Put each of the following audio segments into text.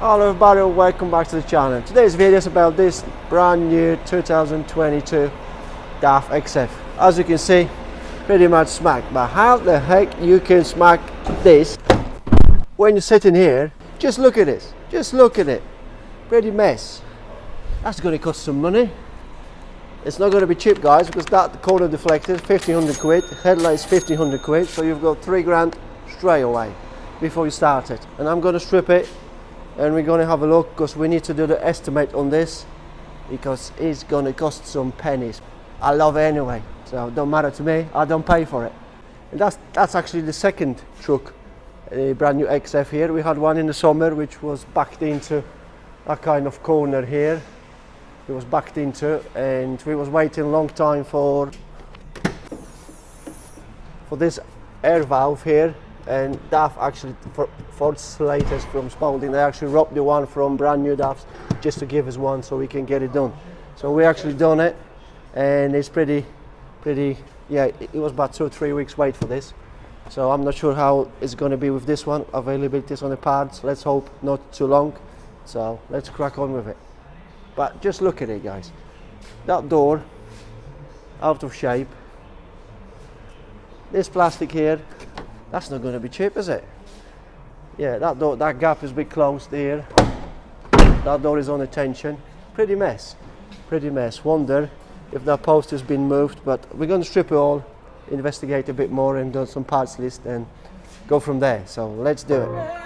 Hello everybody, welcome back to the channel. Today's video is about this brand new 2022 DAF XF. As you can see, pretty much smacked. But how the heck you can smack this when you're sitting here? Just look at this. Just look at it. Pretty mess. That's going to cost some money. It's not going to be cheap, guys, because that corner deflector is 1500 quid, headlights 1500 quid, so you've got 3 grand straight away before you start it. And I'm going to strip it and we're going to have a look, because we need to do the estimate on this, because it's going to cost some pennies. I love it anyway, so it don't matter to me. I don't pay for it. And that's actually the second truck, a brand new XF here. We had one in the summer which was backed into that kind of corner here. It was backed into, and we was waiting a long time for this air valve here. And DAF actually, for latest from Spalding, they actually robbed the one from brand new DAFs just to give us one so we can get it done. So we actually done it, and it's pretty, yeah, it was about 2 or 3 weeks wait for this. So I'm not sure how it's going to be with this one, availability on the pads. Let's hope not too long. So let's crack on with it. But just look at it, guys. That door, out of shape. This plastic here, that's not going to be cheap, is it? Yeah, that door, that gap is a bit closed here. That door is on a tension. Pretty mess. Pretty mess. Wonder if that post has been moved, but we're going to strip it all, investigate a bit more and do some parts list and go from there. So let's do it.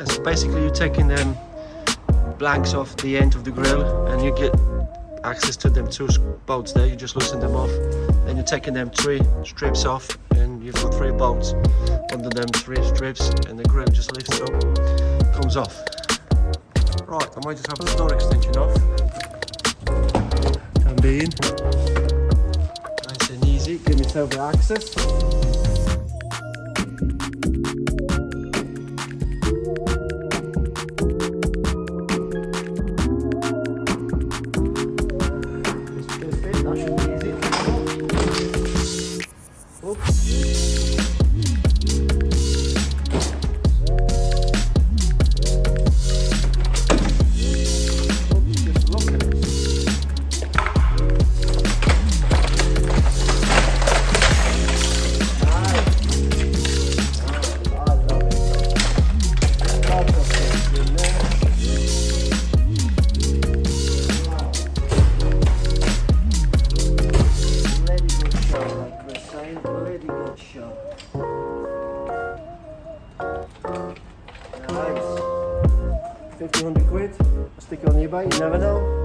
So basically you're taking them blanks off the end of the grill and you get access to them 2 bolts there. You just loosen them off, then you're taking them 3 strips off and you've got 3 bolts under them 3 strips, and the grill just lifts up, comes off. Right, I might just have the door extension off. Can be in. Nice and easy, give myself the access. Nice. 1500 quid. Stick it on eBay, you never know.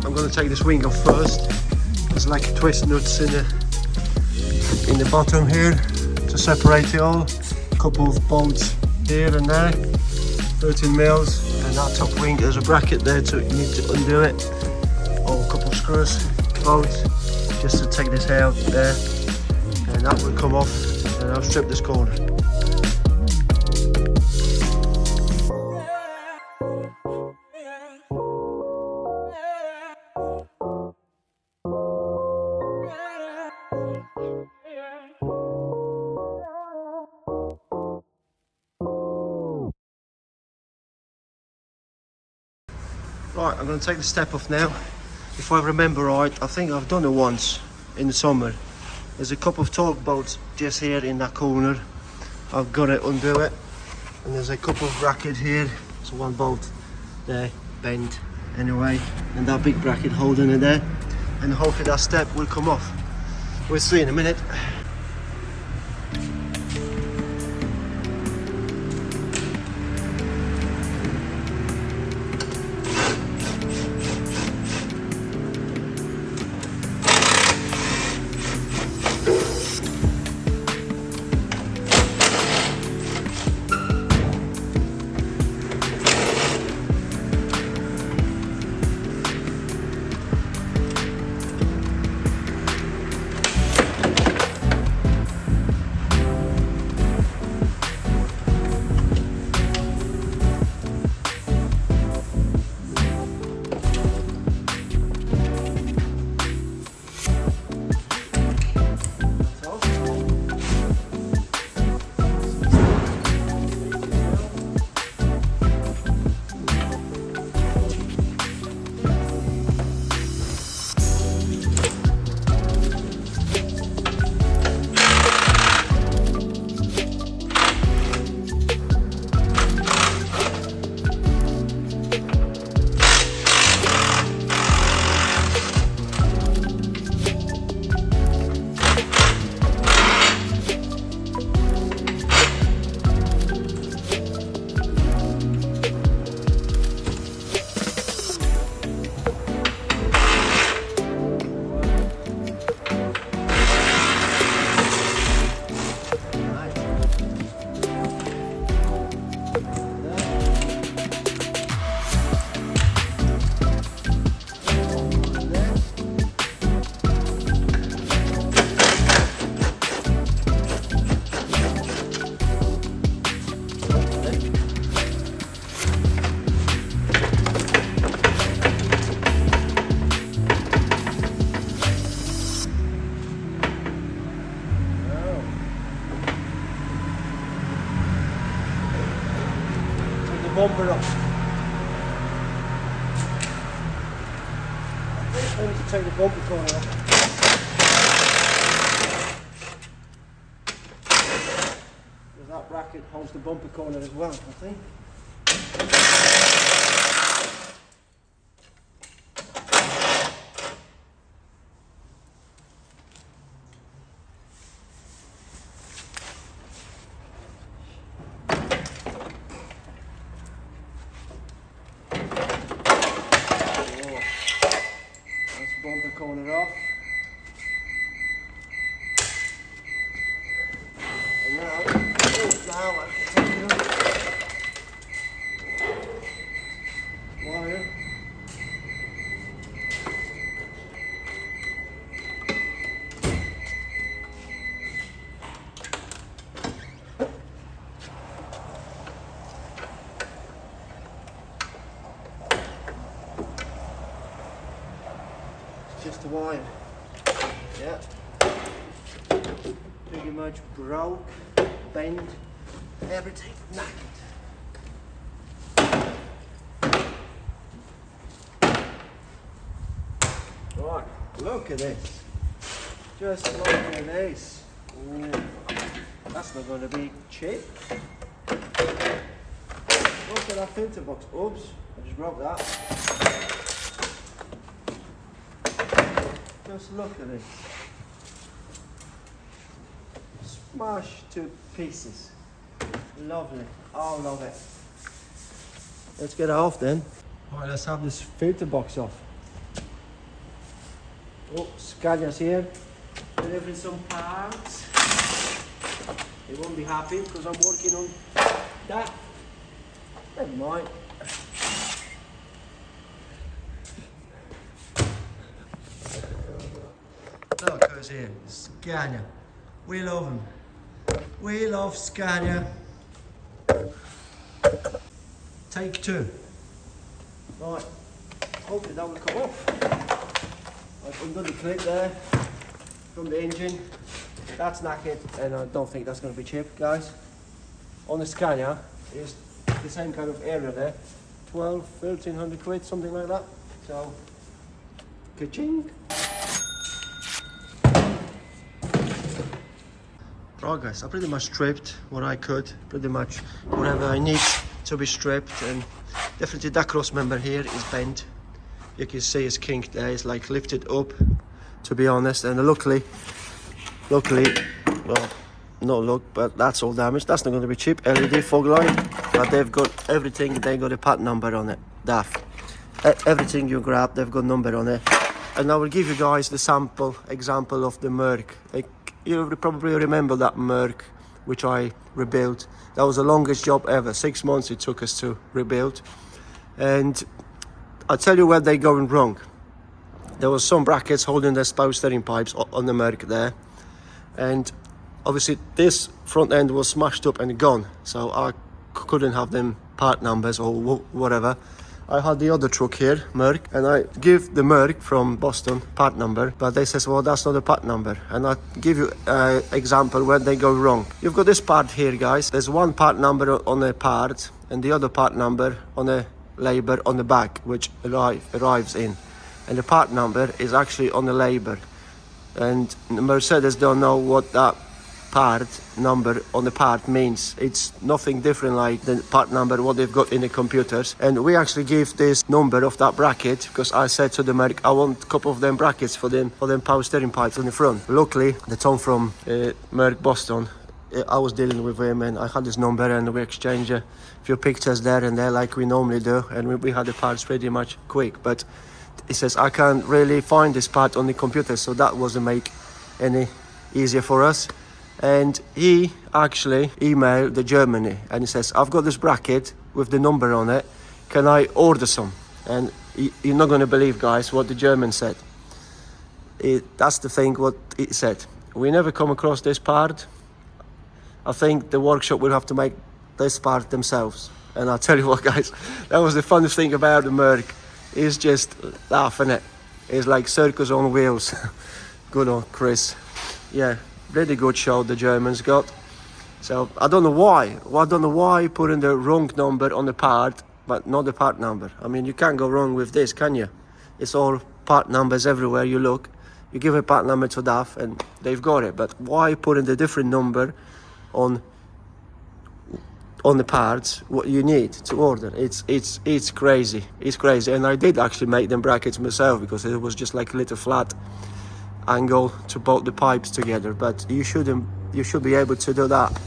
I'm going to take this wing off first. There's like twist nuts in the bottom here to separate it all. A couple of bolts here and there, 13 mils, and that top wing, there's a bracket there so you need to undo it. Or a couple of screws, bolts, just to take this out there, and that will come off, and I'll strip this corner. Right, I'm going to take the step off now. If I remember right, I think I've done it once in the summer. There's a couple of torque bolts just here in that corner, I've got to undo it, and there's a couple of brackets here, so one bolt there bent anyway, and that big bracket holding it there, and hopefully that step will come off. We'll see in a minute. Bumper off. I need to take the bumper corner off. Because that bracket holds the bumper corner as well, I think. Corner off. And now, now I can take it off. Wire. Just the wire. Yeah. Pretty much broke, bent, everything knackered. Right, look at this. Just look at this. Ooh, that's not going to be cheap. Look at that filter box. Oops, I just broke that. Just look at it. Smashed to pieces. Lovely. Oh, love it. Let's get it off then. Alright, let's have this filter box off. Oh, Scania's here. Delivering some parts. They won't be happy because I'm working on that. Never mind. Look who's here, Scania. We love them. We love Scania. Take two. Right, hopefully that will come off. I've undone the clip there from the engine. That's knackered, and I don't think that's going to be cheap, guys. On the Scania, it's the same kind of area there. 1300 quid, something like that. So, ka-ching. right guys, I pretty much stripped what I could, pretty much whatever I need to be stripped, and definitely that cross member here is bent. You can see it's kinked there, it's like lifted up, to be honest, and luckily, well, no look, but that's all damaged. That's not going to be cheap. LED fog light, but they've got everything, they got a part number on it, DAF. Everything you grab, they've got number on it. And I will give you guys the example of the Merc. Like, you probably remember that Merc which I rebuilt. That was the longest job ever. 6 months it took us to rebuild. And I'll tell you where they're going wrong. There was some brackets holding the power steering pipes on the Merc there. And obviously this front end was smashed up and gone. So I couldn't have them part numbers or whatever. I had the other truck here, Merc, and I give the Merc from Boston part number, but they says, well, that's not a part number. And I give you an example where they go wrong. You've got this part here, guys. There's one part number on a part and the other part number on a labor on the back, which arrives in. And the part number is actually on the labor. And Mercedes don't know what that part number on the part means. It's nothing different like the part number what they've got in the computers. And we actually give this number of that bracket because I said to the Merc, I want a couple of them brackets for them power steering pipes on the front. Luckily the Tom from Merc Boston, I was dealing with him and I had this number and we exchanged a few pictures there and there like we normally do, and we had the parts pretty much quick. But he says I can't really find this part on the computer, so that wasn't make any easier for us. And he actually emailed the Germany and he says, I've got this bracket with the number on it, can I order some? And you're not going to believe, guys, what the German said. That's the thing what it said. We never come across this part. I think the workshop will have to make this part themselves. And I'll tell you what, guys, that was the funniest thing about the Merc. He's just laughing at it. It's like circus on wheels. Good old Chris. Yeah. Really good show the Germans got. So I don't know why. Well, I don't know why putting the wrong number on the part, but not the part number. I mean, you can't go wrong with this, can you? It's all part numbers everywhere you look. You give a part number to DAF and they've got it. But why putting the different number on the parts what you need to order? It's crazy. It's crazy. And I did actually make them brackets myself because it was just like a little flat angle to bolt the pipes together, but you should be able to do that,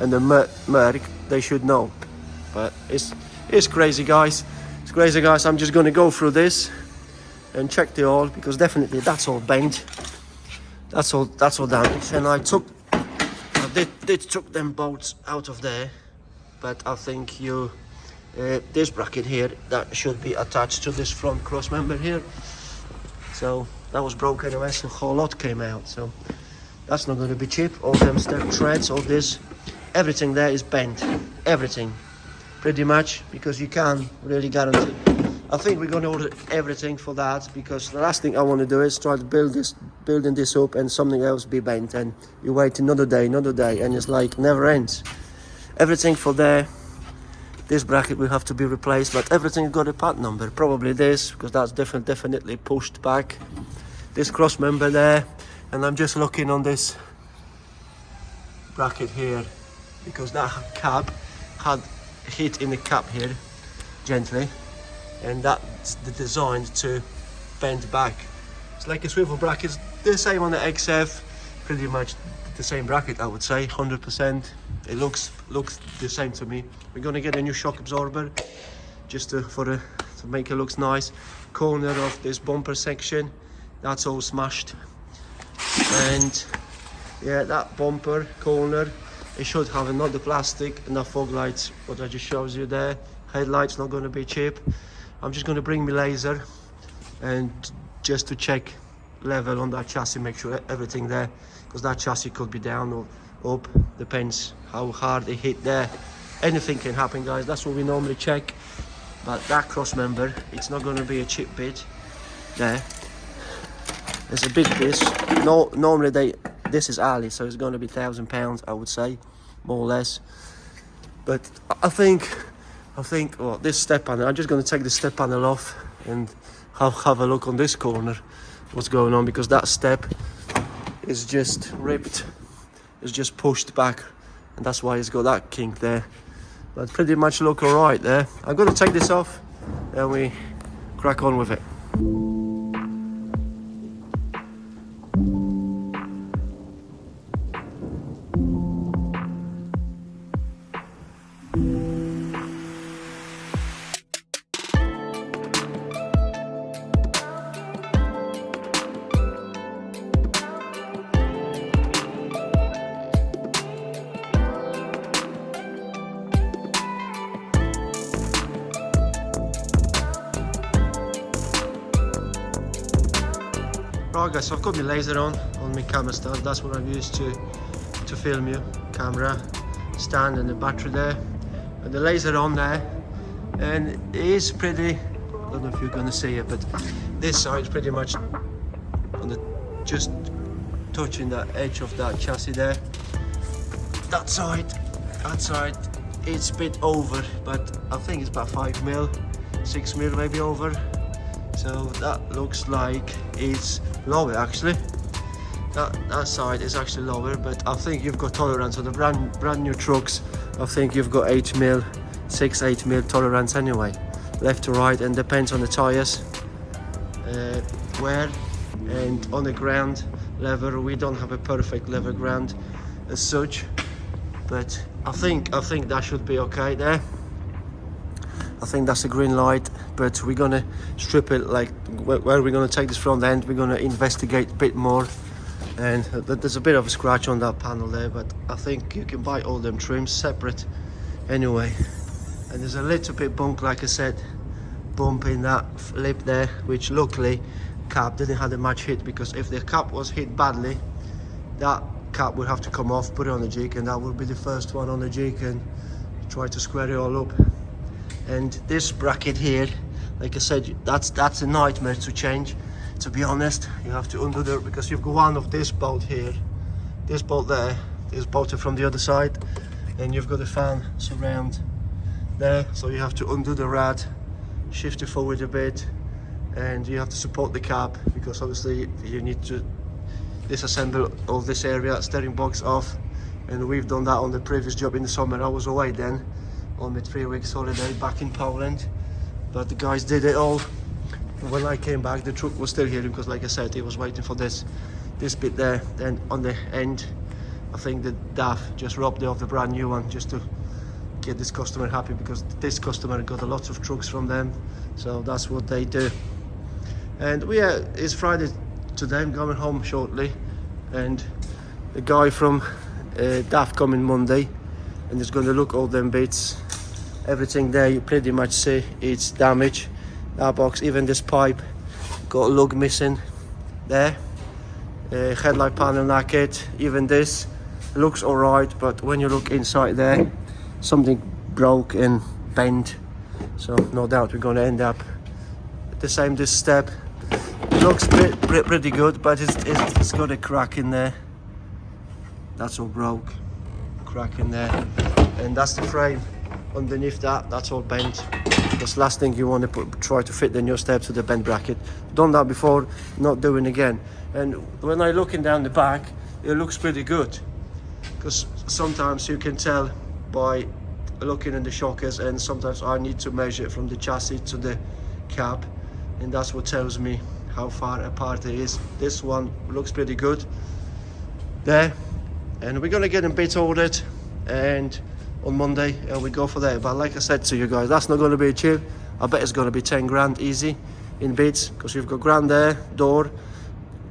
and the Merc they should know. But it's crazy, guys. It's crazy, guys. I'm just going to go through this and check the oil because definitely that's all bent, that's all damaged. And I did took them bolts out of there, but I think this bracket here that should be attached to this front cross member here. So that was broken away, so a whole lot came out. So that's not going to be cheap. All them step treads, all this, everything there is bent. Everything, pretty much, because you can't really guarantee. I think we're going to order everything for that because the last thing I want to do is try to building this up and something else be bent, and you wait another day, and it's like never ends. Everything for there. This bracket will have to be replaced, but everything got a part number. Probably this, because that's definitely pushed back. This cross member there, and I'm just looking on this bracket here because that cap had hit in the cap here gently, and that's designed to bend back. It's like a swivel bracket, the same on the XF, pretty much the same bracket, I would say, 100%. It looks the same to me. We're gonna get a new shock absorber just to make it look nice. Corner of this bumper section, that's all smashed. And yeah, that bumper corner, it should have another plastic and the fog lights, what I just showed you there. Headlights not gonna be cheap. I'm just gonna bring my laser and just to check level on that chassis, make sure everything there, because that chassis could be down or up, depends how hard it hit there. Anything can happen, guys. That's what we normally check. But that cross member, it's not going to be a cheap bit there. There's a big piece. No, normally this is Ali, so it's going to be £1,000, I would say, more or less. But I think well, this step panel, I'm just going to take the step panel off and have a look on this corner what's going on, because that step is just ripped it's just pushed back, and that's why it's got that kink there. But pretty much look alright there. I'm gonna take this off and we crack on with it. Right guys, so I've got my laser on my camera stand. That's what I've used to film you. Camera stand and the battery there, and the laser on there, and it is pretty, I don't know if you're gonna see it, but this side is pretty much on the, just touching the edge of that chassis there. That side it's a bit over, but I think it's about 5 mil, 6 mil maybe over. So that looks like it's lower actually. That side is actually lower, but I think you've got tolerance on the brand new trucks. I think you've got 8 mil, 6-8 mil tolerance anyway, left to right, and depends on the tires wear and on the ground level. We don't have a perfect level ground as such, but I think that should be okay there. I think that's a green light, but we're gonna strip it, like where we're gonna take this front end. We're gonna investigate a bit more, and there's a bit of a scratch on that panel there, but I think you can buy all them trims separate anyway. And there's a little bit bump, like I said, bump in that lip there, which luckily cap didn't have a much hit, because if the cap was hit badly, that cap would have to come off, put it on the jig, and that would be the first one on the jig, and try to square it all up. And this bracket here, like I said, that's a nightmare to change, to be honest. You have to undo the, because you've got one of this bolt here, this bolt there is bolted from the other side, and you've got the fan surround there, so you have to undo the rad, shift it forward a bit, and you have to support the cab, because obviously you need to disassemble all this area, steering box off. And we've done that on the previous job in the summer. I was away then on my 3 weeks holiday back in Poland, but the guys did it all. When I came back, the truck was still here, because like I said, it was waiting for this bit there. Then on the end, I think the DAF just robbed it off the brand new one, just to get this customer happy, because this customer got a lot of trucks from them, so that's what they do. And it's Friday today. I'm going home shortly, and the guy from DAF coming Monday, and he's going to look all them bits. Everything there you pretty much see it's damaged. That box, even this pipe, got a lug missing there. Headlight panel naked. Even this looks alright, but when you look inside there, something broke and bent. So no doubt we're going to end up the same. This step looks pretty good, but it's got a crack in there. That's all broke, crack in there, and that's the frame. Underneath that's all bent. Because last thing you want to try to fit the new step to the bent bracket. Done that before, not doing again. And when I'm looking down the back, it looks pretty good, because sometimes you can tell by looking in the shockers, and sometimes I need to measure from the chassis to the cab, and that's what tells me how far apart it is. This one looks pretty good there, and we're gonna get them bit ordered, and on Monday we go for that. But like I said to you guys, that's not going to be cheap. I bet it's going to be 10 grand easy in bits, because you've got grand there, door,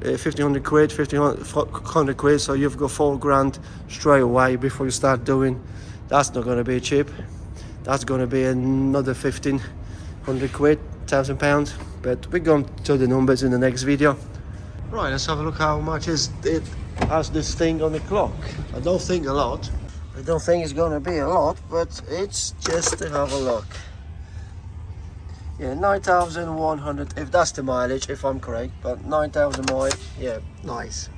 1500 quid, 1500 quid, so you've got 4 grand straight away before you start doing. That's not going to be cheap. That's going to be another 1500 quid, £1,000. But we're going to the numbers in the next video. Right, let's have a look how much it has this thing on the clock. I don't think a lot. I don't think it's gonna be a lot, but it's just to have a look. Yeah, 9,100, if that's the mileage, if I'm correct, but 9,000 miles, yeah, nice.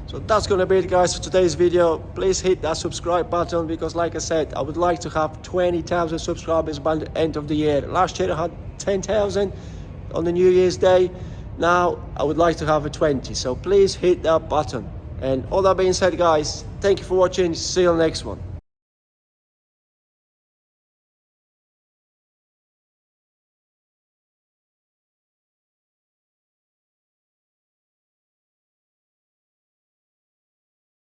So that's gonna be it, guys, for today's video. Please hit that subscribe button, because like I said, I would like to have 20,000 subscribers by the end of the year. Last year I had 10,000 on the New Year's Day. Now I would like to have a 20, so please hit that button. And all that being said, guys, thank you for watching. See you on the next one.